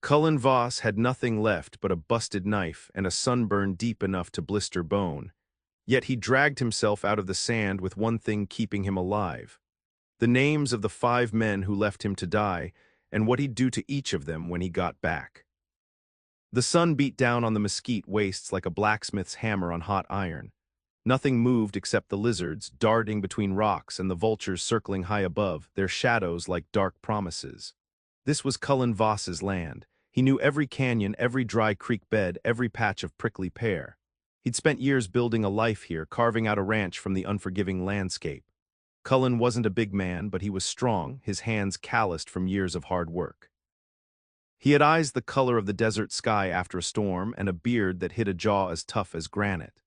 Cullen Voss had nothing left but a busted knife and a sunburn deep enough to blister bone. Yet he dragged himself out of the sand with one thing keeping him alive: the names of the 5 men who left him to die, and what he'd do to each of them when he got back. The sun beat down on the mesquite wastes like a blacksmith's hammer on hot iron. Nothing moved except the lizards darting between rocks and the vultures circling high above, their shadows like dark promises. This was Cullen Voss's land. He knew every canyon, every dry creek bed, every patch of prickly pear. He'd spent years building a life here, carving out a ranch from the unforgiving landscape. Cullen wasn't a big man, but he was strong, his hands calloused from years of hard work. He had eyes the color of the desert sky after a storm and a beard that hid a jaw as tough as granite.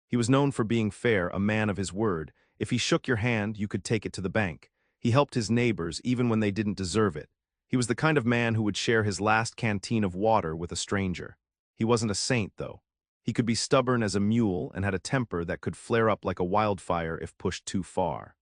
He was known for being fair, a man of his word. If he shook your hand, you could take it to the bank. He helped his neighbors even when they didn't deserve it. He was the kind of man who would share his last canteen of water with a stranger. He wasn't a saint, though. He could be stubborn as a mule and had a temper that could flare up like a wildfire if pushed too far.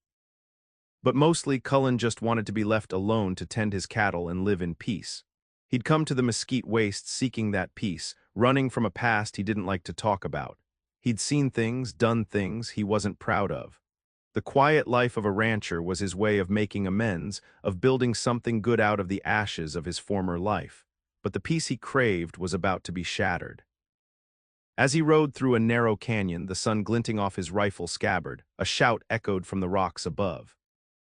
But mostly, Cullen just wanted to be left alone to tend his cattle and live in peace. He'd come to the mesquite wastes seeking that peace, running from a past he didn't like to talk about. He'd seen things, done things he wasn't proud of. The quiet life of a rancher was his way of making amends, of building something good out of the ashes of his former life. But the peace he craved was about to be shattered. As he rode through a narrow canyon, the sun glinting off his rifle scabbard, a shout echoed from the rocks above.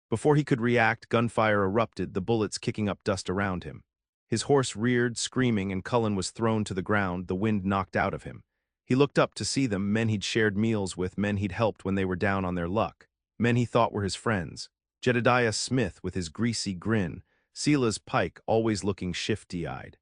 Before he could react, gunfire erupted, the bullets kicking up dust around him. His horse reared, screaming, and Cullen was thrown to the ground, the wind knocked out of him. He looked up to see them, men he'd shared meals with, men he'd helped when they were down on their luck, men he thought were his friends. Jedediah Smith with his greasy grin, Silas Pike always looking shifty-eyed.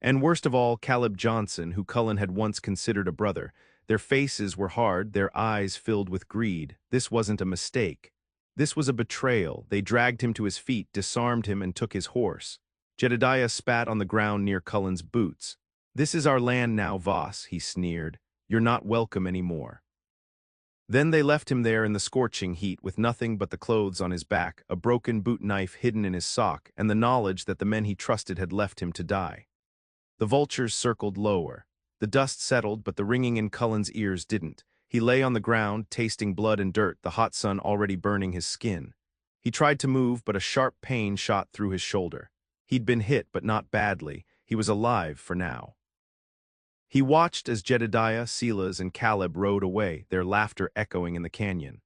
And worst of all, Caleb Johnson, who Cullen had once considered a brother. Their faces were hard, their eyes filled with greed. This wasn't a mistake. This was a betrayal. They dragged him to his feet, disarmed him, and took his horse. Jedediah spat on the ground near Cullen's boots. "This is our land now, Voss," he sneered. "You're not welcome anymore." Then they left him there in the scorching heat with nothing but the clothes on his back, a broken boot knife hidden in his sock, and the knowledge that the men he trusted had left him to die. The vultures circled lower. The dust settled, but the ringing in Cullen's ears didn't. He lay on the ground, tasting blood and dirt, the hot sun already burning his skin. He tried to move, but a sharp pain shot through his shoulder. He'd been hit, but not badly. He was alive for now. He watched as Jedediah, Silas, and Caleb rode away, their laughter echoing in the canyon.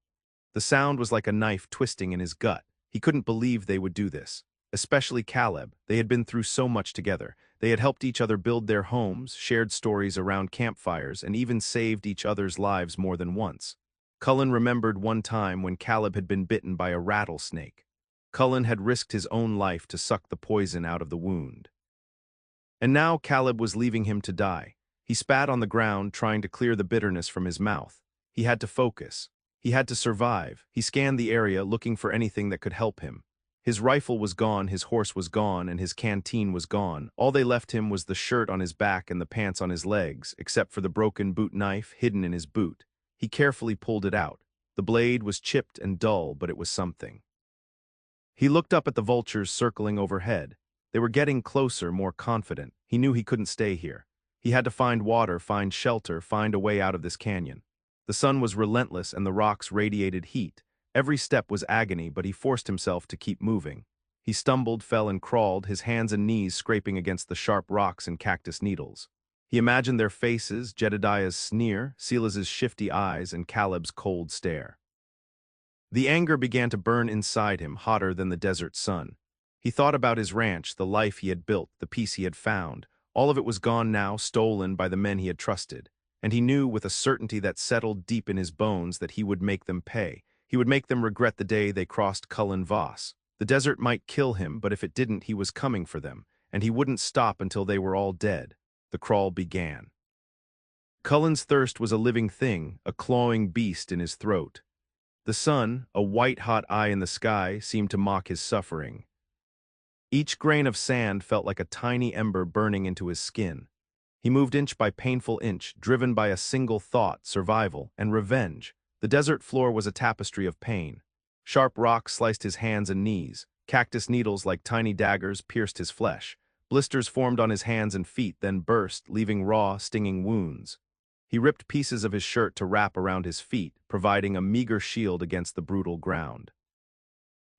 The sound was like a knife twisting in his gut. He couldn't believe they would do this. Especially Caleb. They had been through so much together. They had helped each other build their homes, shared stories around campfires, and even saved each other's lives more than once. Cullen remembered one time when Caleb had been bitten by a rattlesnake. Cullen had risked his own life to suck the poison out of the wound. And now Caleb was leaving him to die. He spat on the ground, trying to clear the bitterness from his mouth. He had to focus. He had to survive. He scanned the area, looking for anything that could help him. His rifle was gone, his horse was gone, and his canteen was gone. All they left him was the shirt on his back and the pants on his legs, except for the broken boot knife hidden in his boot. He carefully pulled it out. The blade was chipped and dull, but it was something. He looked up at the vultures circling overhead. They were getting closer, more confident. He knew he couldn't stay here. He had to find water, find shelter, find a way out of this canyon. The sun was relentless and the rocks radiated heat. Every step was agony, but he forced himself to keep moving. He stumbled, fell, and crawled, his hands and knees scraping against the sharp rocks and cactus needles. He imagined their faces, Jedediah's sneer, Silas's shifty eyes, and Caleb's cold stare. The anger began to burn inside him, hotter than the desert sun. He thought about his ranch, the life he had built, the peace he had found. All of it was gone now, stolen by the men he had trusted. And he knew with a certainty that settled deep in his bones that he would make them pay. He would make them regret the day they crossed Cullen Voss. The desert might kill him, but if it didn't, he was coming for them, and he wouldn't stop until they were all dead. The crawl began. Cullen's thirst was a living thing, a clawing beast in his throat. The sun, a white-hot eye in the sky, seemed to mock his suffering. Each grain of sand felt like a tiny ember burning into his skin. He moved inch by painful inch, driven by a single thought: survival and revenge. The desert floor was a tapestry of pain. Sharp rocks sliced his hands and knees. Cactus needles like tiny daggers pierced his flesh. Blisters formed on his hands and feet, then burst, leaving raw, stinging wounds. He ripped pieces of his shirt to wrap around his feet, providing a meager shield against the brutal ground.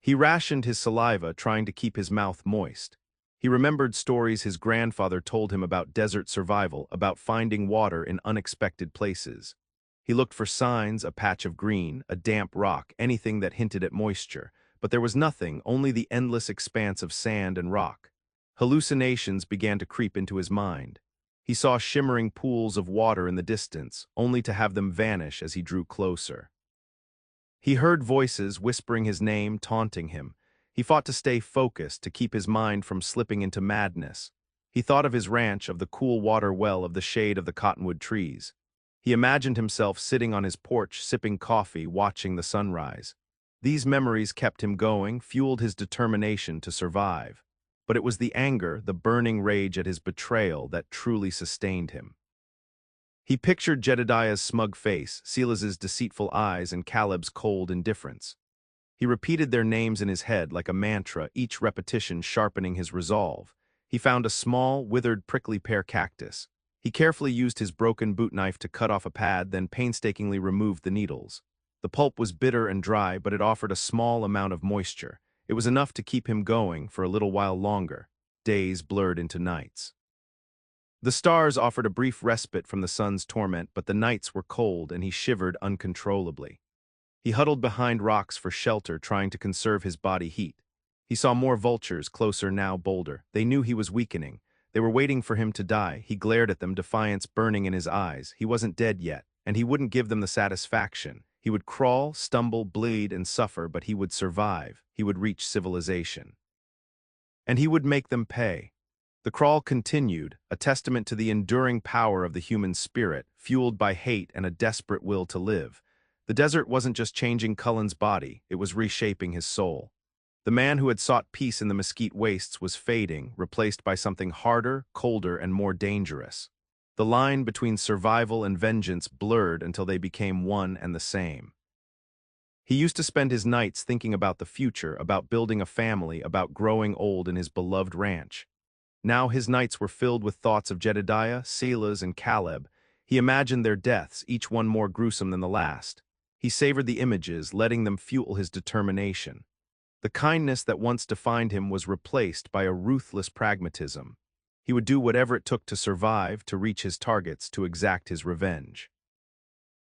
He rationed his saliva, trying to keep his mouth moist. He remembered stories his grandfather told him about desert survival, about finding water in unexpected places. He looked for signs, a patch of green, a damp rock, anything that hinted at moisture, but there was nothing, only the endless expanse of sand and rock. Hallucinations began to creep into his mind. He saw shimmering pools of water in the distance, only to have them vanish as he drew closer. He heard voices whispering his name, taunting him. He fought to stay focused, to keep his mind from slipping into madness. He thought of his ranch, of the cool water well, of the shade of the cottonwood trees. He imagined himself sitting on his porch, sipping coffee, watching the sunrise. These memories kept him going, fueled his determination to survive. But it was the anger, the burning rage at his betrayal that truly sustained him. He pictured Jedediah's smug face, Silas's deceitful eyes, and Caleb's cold indifference. He repeated their names in his head like a mantra, each repetition sharpening his resolve. He found a small, withered, prickly pear cactus. He carefully used his broken boot knife to cut off a pad, then painstakingly removed the needles. The pulp was bitter and dry, but it offered a small amount of moisture. It was enough to keep him going for a little while longer. Days blurred into nights. The stars offered a brief respite from the sun's torment, but the nights were cold and he shivered uncontrollably. He huddled behind rocks for shelter, trying to conserve his body heat. He saw more vultures, closer now, bolder. They knew he was weakening. They were waiting for him to die. He glared at them, defiance burning in his eyes. He wasn't dead yet, and he wouldn't give them the satisfaction. He would crawl, stumble, bleed, and suffer, but he would survive. He would reach civilization. And he would make them pay. The crawl continued, a testament to the enduring power of the human spirit, fueled by hate and a desperate will to live. The desert wasn't just changing Cullen's body, it was reshaping his soul. The man who had sought peace in the mesquite wastes was fading, replaced by something harder, colder, and more dangerous. The line between survival and vengeance blurred until they became one and the same. He used to spend his nights thinking about the future, about building a family, about growing old in his beloved ranch. Now his nights were filled with thoughts of Jedediah, Silas, and Caleb. He imagined their deaths, each one more gruesome than the last. He savored the images, letting them fuel his determination. The kindness that once defined him was replaced by a ruthless pragmatism. He would do whatever it took to survive, to reach his targets, to exact his revenge.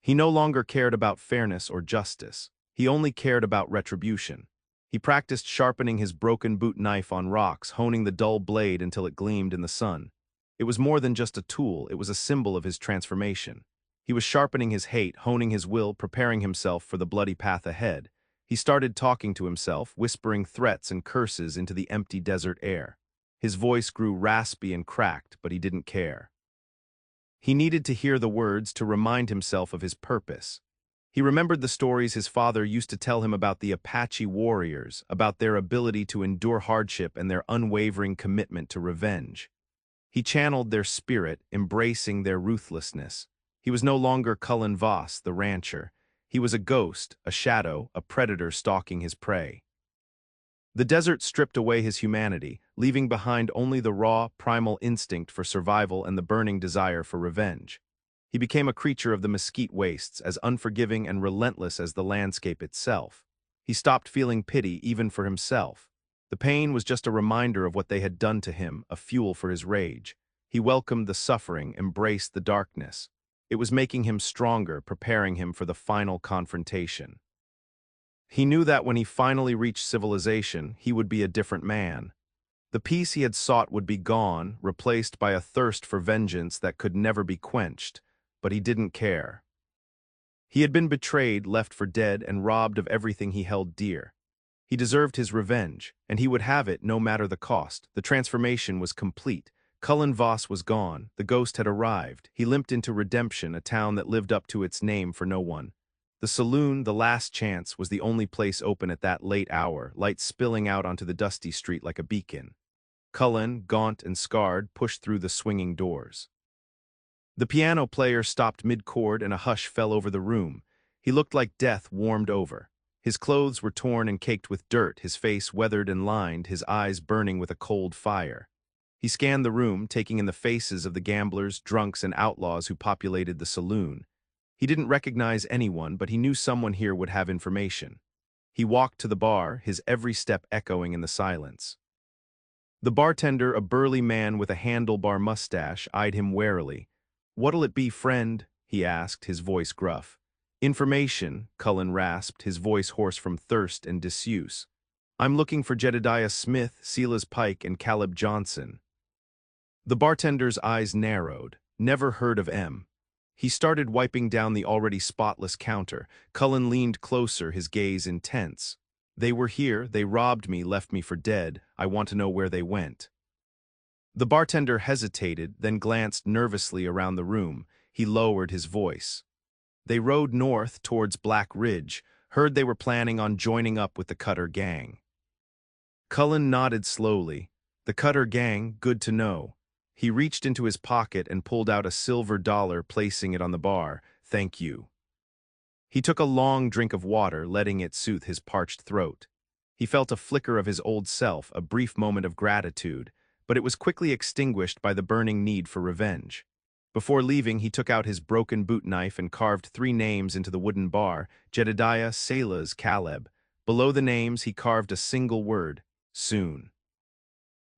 He no longer cared about fairness or justice. He only cared about retribution. He practiced sharpening his broken boot knife on rocks, honing the dull blade until it gleamed in the sun. It was more than just a tool, it was a symbol of his transformation. He was sharpening his hate, honing his will, preparing himself for the bloody path ahead. He started talking to himself, whispering threats and curses into the empty desert air. His voice grew raspy and cracked, but he didn't care. He needed to hear the words to remind himself of his purpose. He remembered the stories his father used to tell him about the Apache warriors, about their ability to endure hardship and their unwavering commitment to revenge. He channeled their spirit, embracing their ruthlessness. He was no longer Cullen Voss, the rancher. He was a ghost, a shadow, a predator stalking his prey. The desert stripped away his humanity, leaving behind only the raw, primal instinct for survival and the burning desire for revenge. He became a creature of the mesquite wastes, as unforgiving and relentless as the landscape itself. He stopped feeling pity even for himself. The pain was just a reminder of what they had done to him, a fuel for his rage. He welcomed the suffering, embraced the darkness. It was making him stronger, preparing him for the final confrontation. He knew that when he finally reached civilization, he would be a different man. The peace he had sought would be gone, replaced by a thirst for vengeance that could never be quenched, but he didn't care. He had been betrayed, left for dead, and robbed of everything he held dear. He deserved his revenge, and he would have it no matter the cost. The transformation was complete. Cullen Voss was gone. The ghost had arrived. He limped into redemption, a town that lived up to its name for no one. The saloon, the last chance, was the only place open at that late hour, light spilling out onto the dusty street like a beacon. Cullen, gaunt and scarred, pushed through the swinging doors. The piano player stopped mid-chord and a hush fell over the room. He looked like death warmed over. His clothes were torn and caked with dirt, his face weathered and lined, his eyes burning with a cold fire. He scanned the room, taking in the faces of the gamblers, drunks, and outlaws who populated the saloon. He didn't recognize anyone, but he knew someone here would have information. He walked to the bar, his every step echoing in the silence. The bartender, a burly man with a handlebar mustache, eyed him warily. "What'll it be, friend?" he asked, his voice gruff. "Information," Cullen rasped, his voice hoarse from thirst and disuse. "I'm looking for Jedediah Smith, Silas Pike, and Caleb Johnson." The bartender's eyes narrowed. Never heard of M. He started wiping down the already spotless counter. Cullen leaned closer, his gaze intense. "They were here, they robbed me, left me for dead. I want to know where they went." The bartender hesitated, then glanced nervously around the room. He lowered his voice. "They rode north towards Black Ridge. Heard they were planning on joining up with the Cutter gang." Cullen nodded slowly. The Cutter gang, good to know. He reached into his pocket and pulled out a silver dollar, placing it on the bar. "Thank you." He took a long drink of water, letting it soothe his parched throat. He felt a flicker of his old self, a brief moment of gratitude, but it was quickly extinguished by the burning need for revenge. Before leaving, he took out his broken boot knife and carved 3 names into the wooden bar: Jedediah, Silas, Caleb. Below the names, he carved a single word: soon.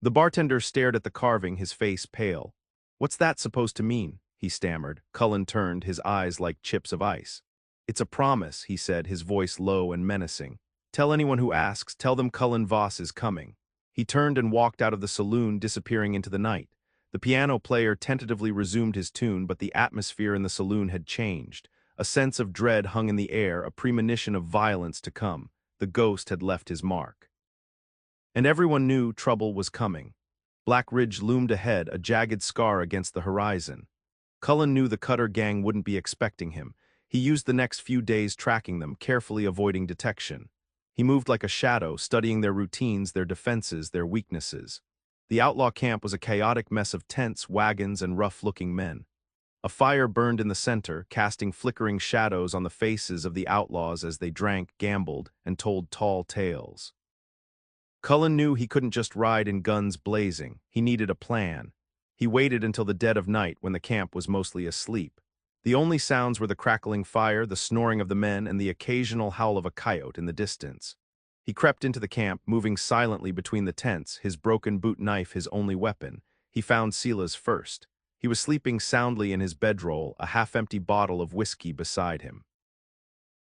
The bartender stared at the carving, his face pale. "What's that supposed to mean?" he stammered. Cullen turned, his eyes like chips of ice. "It's a promise," he said, his voice low and menacing. "Tell anyone who asks, tell them Cullen Voss is coming." He turned and walked out of the saloon, disappearing into the night. The piano player tentatively resumed his tune, but the atmosphere in the saloon had changed. A sense of dread hung in the air, a premonition of violence to come. The ghost had left his mark. And everyone knew trouble was coming. Black Ridge loomed ahead, a jagged scar against the horizon. Cullen knew the Cutter gang wouldn't be expecting him. He used the next few days tracking them, carefully avoiding detection. He moved like a shadow, studying their routines, their defenses, their weaknesses. The outlaw camp was a chaotic mess of tents, wagons, and rough-looking men. A fire burned in the center, casting flickering shadows on the faces of the outlaws as they drank, gambled, and told tall tales. Cullen knew he couldn't just ride in guns blazing. He needed a plan. He waited until the dead of night, when the camp was mostly asleep. The only sounds were the crackling fire, the snoring of the men, and the occasional howl of a coyote in the distance. He crept into the camp, moving silently between the tents, his broken boot knife his only weapon. He found Silas first. He was sleeping soundly in his bedroll, a half-empty bottle of whiskey beside him.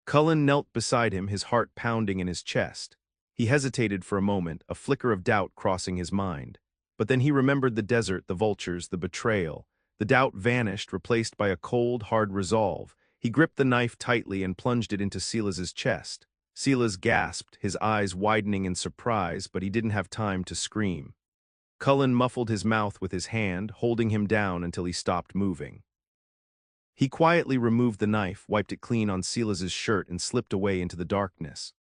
Cullen knelt beside him, his heart pounding in his chest. He hesitated for a moment, a flicker of doubt crossing his mind. But then he remembered the desert, the vultures, the betrayal. The doubt vanished, replaced by a cold, hard resolve. He gripped the knife tightly and plunged it into Silas's chest. Silas gasped, his eyes widening in surprise, but he didn't have time to scream. Cullen muffled his mouth with his hand, holding him down until he stopped moving. He quietly removed the knife, wiped it clean on Silas's shirt, and slipped away into the darkness.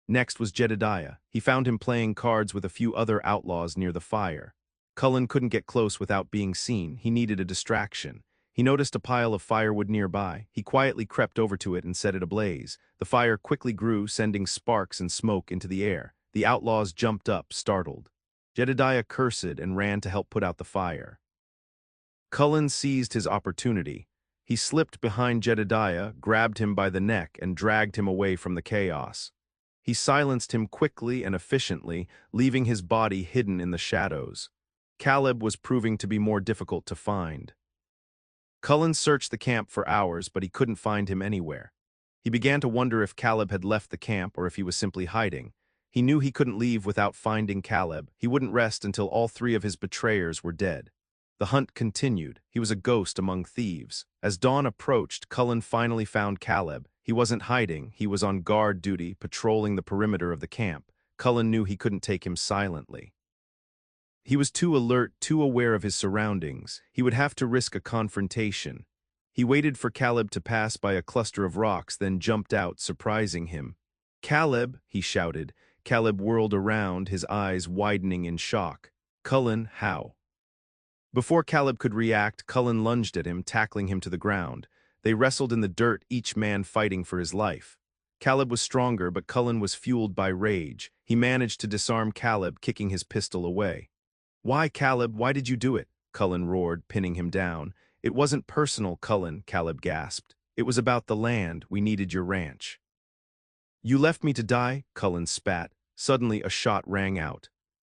Next was Jedediah. He found him playing cards with a few other outlaws near the fire. Cullen couldn't get close without being seen. He needed a distraction. He noticed a pile of firewood nearby. He quietly crept over to it and set it ablaze. The fire quickly grew, sending sparks and smoke into the air. The outlaws jumped up, startled. Jedediah cursed and ran to help put out the fire. Cullen seized his opportunity. He slipped behind Jedediah, grabbed him by the neck, and dragged him away from the chaos. He silenced him quickly and efficiently, leaving his body hidden in the shadows. Caleb was proving to be more difficult to find. Cullen searched the camp for hours, but he couldn't find him anywhere. He began to wonder if Caleb had left the camp or if he was simply hiding. He knew he couldn't leave without finding Caleb. He wouldn't rest until all 3 of his betrayers were dead. The hunt continued. He was a ghost among thieves. As dawn approached, Cullen finally found Caleb. He wasn't hiding. He was on guard duty, patrolling the perimeter of the camp. Cullen knew he couldn't take him silently. He was too alert, too aware of his surroundings. He would have to risk a confrontation. He waited for Caleb to pass by a cluster of rocks, then jumped out, surprising him. "Caleb!" he shouted. Caleb whirled around, his eyes widening in shock. "Cullen, how?" Before Caleb could react, Cullen lunged at him, tackling him to the ground. They wrestled in the dirt, each man fighting for his life. Caleb was stronger, but Cullen was fueled by rage. He managed to disarm Caleb, kicking his pistol away. Why, Caleb, why did you do it? Cullen roared, pinning him down. It wasn't personal, Cullen, Caleb gasped. It was about the land. We needed your ranch. You left me to die? Cullen spat. Suddenly, a shot rang out.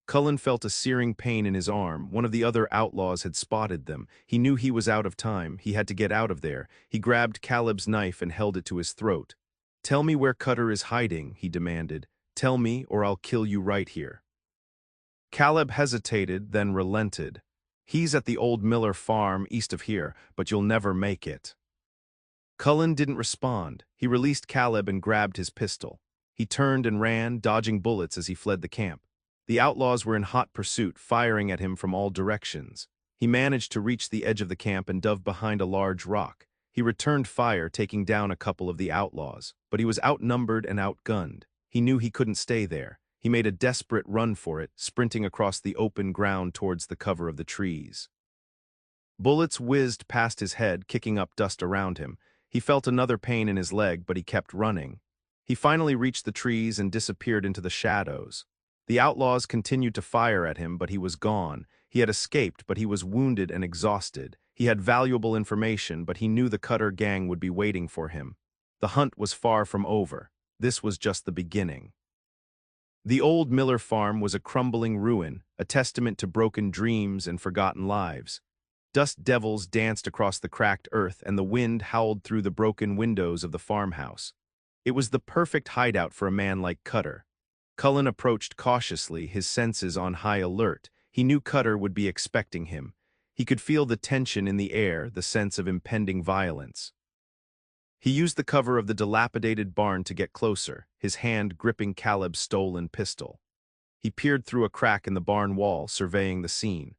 Cullen felt a searing pain in his arm. One of the other outlaws had spotted them. He knew he was out of time. He had to get out of there. He grabbed Caleb's knife and held it to his throat. Tell me where Cutter is hiding, he demanded. Tell me, or I'll kill you right here. Caleb hesitated, then relented. He's at the old Miller farm east of here, but you'll never make it. Cullen didn't respond. He released Caleb and grabbed his pistol. He turned and ran, dodging bullets as he fled the camp. The outlaws were in hot pursuit, firing at him from all directions. He managed to reach the edge of the camp and dove behind a large rock. He returned fire, taking down a couple of the outlaws, but he was outnumbered and outgunned. He knew he couldn't stay there. He made a desperate run for it, sprinting across the open ground towards the cover of the trees. Bullets whizzed past his head, kicking up dust around him. He felt another pain in his leg, but he kept running. He finally reached the trees and disappeared into the shadows. The outlaws continued to fire at him, but he was gone. He had escaped, but he was wounded and exhausted. He had valuable information, but he knew the Cutter gang would be waiting for him. The hunt was far from over. This was just the beginning. The old Miller farm was a crumbling ruin, a testament to broken dreams and forgotten lives. Dust devils danced across the cracked earth, and the wind howled through the broken windows of the farmhouse. It was the perfect hideout for a man like Cutter. Cullen approached cautiously, his senses on high alert. He knew Cutter would be expecting him. He could feel the tension in the air, the sense of impending violence. He used the cover of the dilapidated barn to get closer, his hand gripping Caleb's stolen pistol. He peered through a crack in the barn wall, surveying the scene.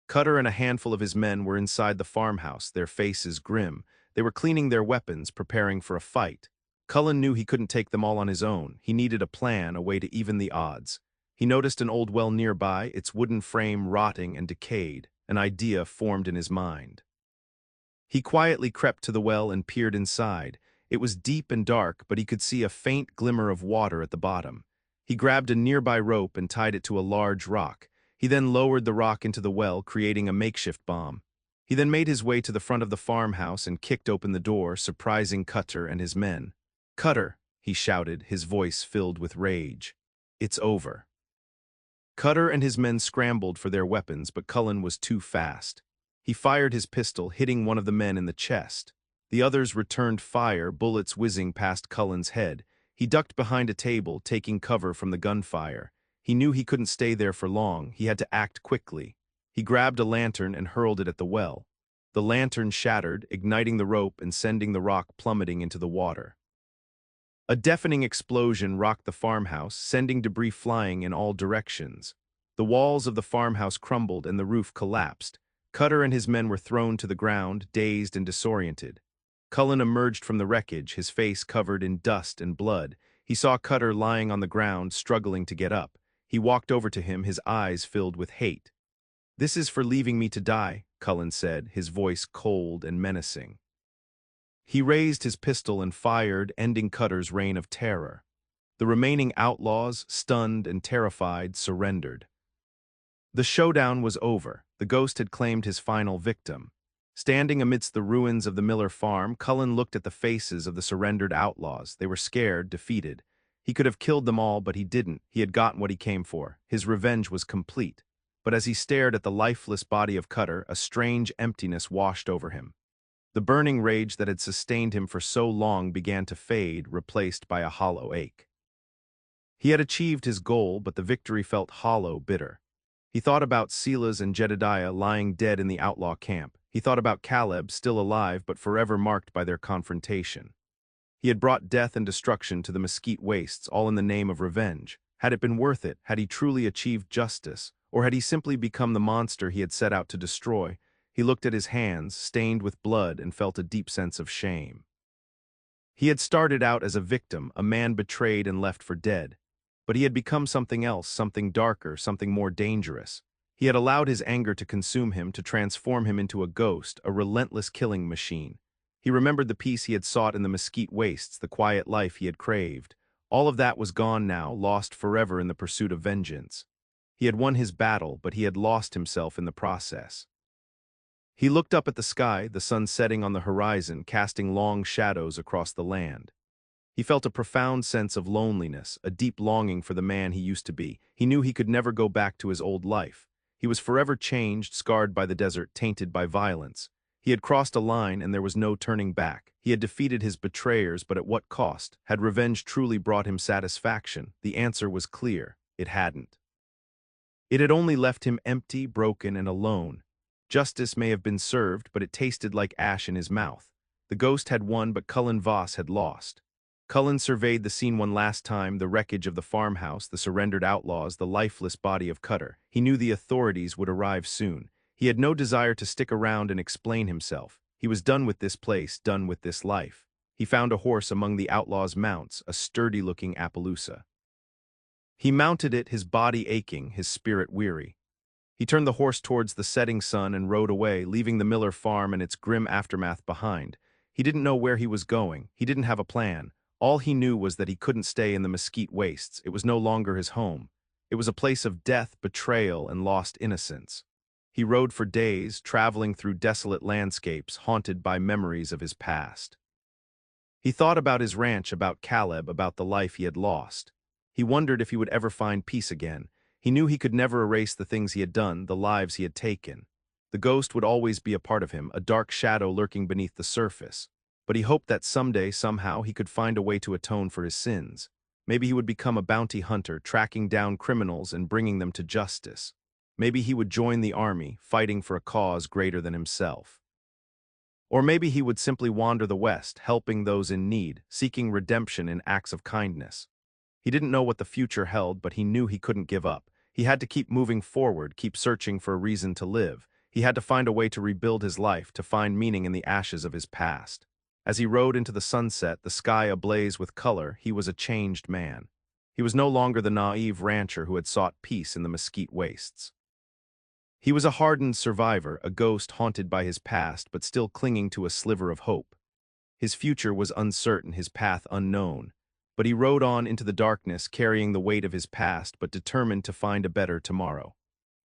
Cutter and a handful of his men were inside the farmhouse, their faces grim. They were cleaning their weapons, preparing for a fight. Cullen knew he couldn't take them all on his own. He needed a plan, a way to even the odds. He noticed an old well nearby, its wooden frame rotting and decayed. An idea formed in his mind. He quietly crept to the well and peered inside. It was deep and dark, but he could see a faint glimmer of water at the bottom. He grabbed a nearby rope and tied it to a large rock. He then lowered the rock into the well, creating a makeshift bomb. He then made his way to the front of the farmhouse and kicked open the door, surprising Cutter and his men. "Cutter," he shouted, his voice filled with rage. "It's over." Cutter and his men scrambled for their weapons, but Cullen was too fast. He fired his pistol, hitting one of the men in the chest. The others returned fire, bullets whizzing past Cullen's head. He ducked behind a table, taking cover from the gunfire. He knew he couldn't stay there for long. He had to act quickly. He grabbed a lantern and hurled it at the well. The lantern shattered, igniting the rope and sending the rock plummeting into the water. A deafening explosion rocked the farmhouse, sending debris flying in all directions. The walls of the farmhouse crumbled and the roof collapsed. Cutter and his men were thrown to the ground, dazed and disoriented. Cullen emerged from the wreckage, his face covered in dust and blood. He saw Cutter lying on the ground, struggling to get up. He walked over to him, his eyes filled with hate. "This is for leaving me to die," Cullen said, his voice cold and menacing. He raised his pistol and fired, ending Cutter's reign of terror. The remaining outlaws, stunned and terrified, surrendered. The showdown was over. The ghost had claimed his final victim. Standing amidst the ruins of the Miller farm, Cullen looked at the faces of the surrendered outlaws. They were scared, defeated. He could have killed them all, but he didn't. He had gotten what he came for. His revenge was complete. But as he stared at the lifeless body of Cutter, a strange emptiness washed over him. The burning rage that had sustained him for so long began to fade, replaced by a hollow ache. He had achieved his goal, but the victory felt hollow, bitter. He thought about Silas and Jedediah lying dead in the outlaw camp. He thought about Caleb, still alive but forever marked by their confrontation. He had brought death and destruction to the mesquite wastes, all in the name of revenge. Had it been worth it? Had he truly achieved justice? Or had he simply become the monster he had set out to destroy? He looked at his hands, stained with blood, and felt a deep sense of shame. He had started out as a victim, a man betrayed and left for dead. But he had become something else, something darker, something more dangerous. He had allowed his anger to consume him, to transform him into a ghost, a relentless killing machine. He remembered the peace he had sought in the mesquite wastes, the quiet life he had craved. All of that was gone now, lost forever in the pursuit of vengeance. He had won his battle, but he had lost himself in the process. He looked up at the sky, the sun setting on the horizon, casting long shadows across the land. He felt a profound sense of loneliness, a deep longing for the man he used to be. He knew he could never go back to his old life. He was forever changed, scarred by the desert, tainted by violence. He had crossed a line and there was no turning back. He had defeated his betrayers, but at what cost? Had revenge truly brought him satisfaction? The answer was clear. It hadn't. It had only left him empty, broken, and alone. Justice may have been served, but it tasted like ash in his mouth. The ghost had won, but Cullen Voss had lost. Cullen surveyed the scene one last time, the wreckage of the farmhouse, the surrendered outlaws, the lifeless body of Cutter. He knew the authorities would arrive soon. He had no desire to stick around and explain himself. He was done with this place, done with this life. He found a horse among the outlaws' mounts, a sturdy-looking Appaloosa. He mounted it, his body aching, his spirit weary. He turned the horse towards the setting sun and rode away, leaving the Miller farm and its grim aftermath behind. He didn't know where he was going. He didn't have a plan. All he knew was that he couldn't stay in the mesquite wastes. It was no longer his home. It was a place of death, betrayal, and lost innocence. He rode for days, traveling through desolate landscapes, haunted by memories of his past. He thought about his ranch, about Caleb, about the life he had lost. He wondered if he would ever find peace again. He knew he could never erase the things he had done, the lives he had taken. The ghost would always be a part of him, a dark shadow lurking beneath the surface. But he hoped that someday, somehow, he could find a way to atone for his sins. Maybe he would become a bounty hunter, tracking down criminals and bringing them to justice. Maybe he would join the army, fighting for a cause greater than himself. Or maybe he would simply wander the West, helping those in need, seeking redemption in acts of kindness. He didn't know what the future held, but he knew he couldn't give up. He had to keep moving forward, keep searching for a reason to live. He had to find a way to rebuild his life, to find meaning in the ashes of his past. As he rode into the sunset, the sky ablaze with color, he was a changed man. He was no longer the naive rancher who had sought peace in the mesquite wastes. He was a hardened survivor, a ghost haunted by his past but still clinging to a sliver of hope. His future was uncertain, his path unknown. But he rode on into the darkness, carrying the weight of his past but determined to find a better tomorrow.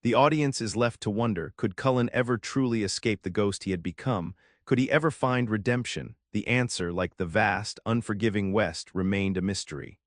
The audience is left to wonder, could Cullen ever truly escape the ghost he had become? Could he ever find redemption? The answer, like the vast, unforgiving West, remained a mystery.